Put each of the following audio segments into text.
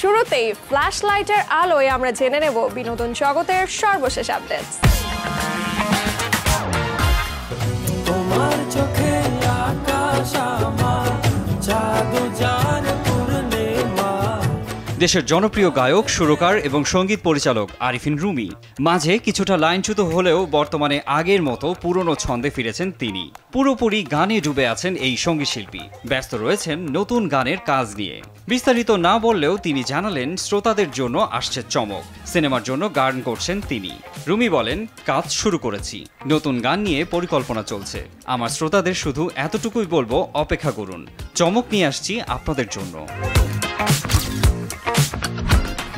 শুরুতেই ফ্ল্যাশ লাইটের আলোয় আমরা জেনে নেব বিনোদন জগতের সর্বশেষ আপডেটস। তোমার চোখে আকাশ আমার জাদু জান পূর্ণিমা। দেশের জনপ্রিয় গায়ক, সুরকার এবং সঙ্গীত পরিচালক আরিফিন রুমি মাঝে কিছুটা লাইনচ্যুত হলেও বর্তমানে আগের মতো পুরনো ছন্দে ফিরেছেন তিনি। পুরোপুরি গানে ডুবে আছেন এই সঙ্গীতশিল্পী, ব্যস্ত রয়েছেন নতুন গানের কাজ নিয়ে। বিস্তারিত না বললেও তিনি জানালেন শ্রোতাদের জন্য আসছে চমক। সিনেমার জন্য গান করছেন তিনি। রুমি বলেন, কাজ শুরু করেছি, নতুন গান নিয়ে পরিকল্পনা চলছে। আমার শ্রোতাদের শুধু এতটুকুই বলবো, অপেক্ষা করুন, চমক নিয়ে আসছি আপনাদের জন্য।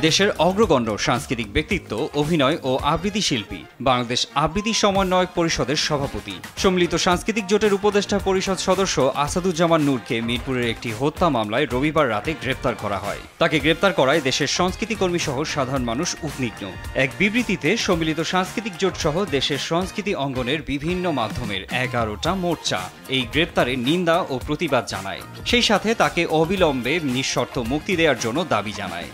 দেশের অগ্রগণ্য সাংস্কৃতিক ব্যক্তিত্ব, অভিনয় ও আবৃত্তি শিল্পী, বাংলাদেশ আবৃত্তি সমন্বয়ক পরিষদের সভাপতি, সম্মিলিত সাংস্কৃতিক জোটের উপদেষ্টা পরিষদ সদস্য আসাদুজ্জামান নূরকে মিরপুরের একটি হত্যা মামলায় রবিবার রাতে গ্রেপ্তার করা হয়। তাকে গ্রেপ্তার করায় দেশের সংস্কৃতি কর্মী সহ সাধারণ মানুষ উদ্বিগ্ন। এক বিবৃতিতে সম্মিলিত সাংস্কৃতিক জোট সহ দেশের সংস্কৃতি অঙ্গনের বিভিন্ন মাধ্যমের 11টা মোর্চা এই গ্রেপ্তারের নিন্দা ও প্রতিবাদ জানায়। সেই সাথে তাকে অবিলম্বে নিঃশর্ত মুক্তি দেওয়ার জন্য দাবি জানায়।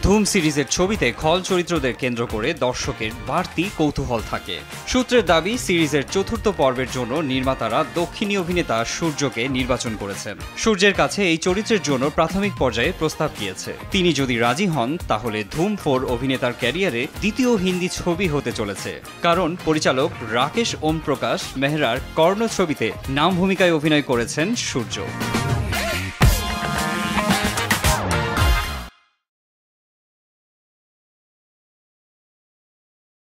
ধুম সিরিজের ছবিতে খল চরিত্রদের কেন্দ্র করে দর্শকের বাড়তি কৌতূহল থাকে। সূত্রের দাবি, সিরিজের চতুর্থ পর্বের জন্য নির্মাতারা দক্ষিণী অভিনেতা সূর্যকে নির্বাচন করেছেন। সূর্যের কাছে এই চরিত্রের জন্য প্রাথমিক পর্যায়ে প্রস্তাব গিয়েছে। তিনি যদি রাজি হন তাহলে ধুম 4 অভিনেতার ক্যারিয়ারে দ্বিতীয় হিন্দি ছবি হতে চলেছে। কারণ পরিচালক রাকেশ ওম প্রকাশ মেহরার কর্ণ ছবিতে নাম ভূমিকায় অভিনয় করেছেন সূর্য।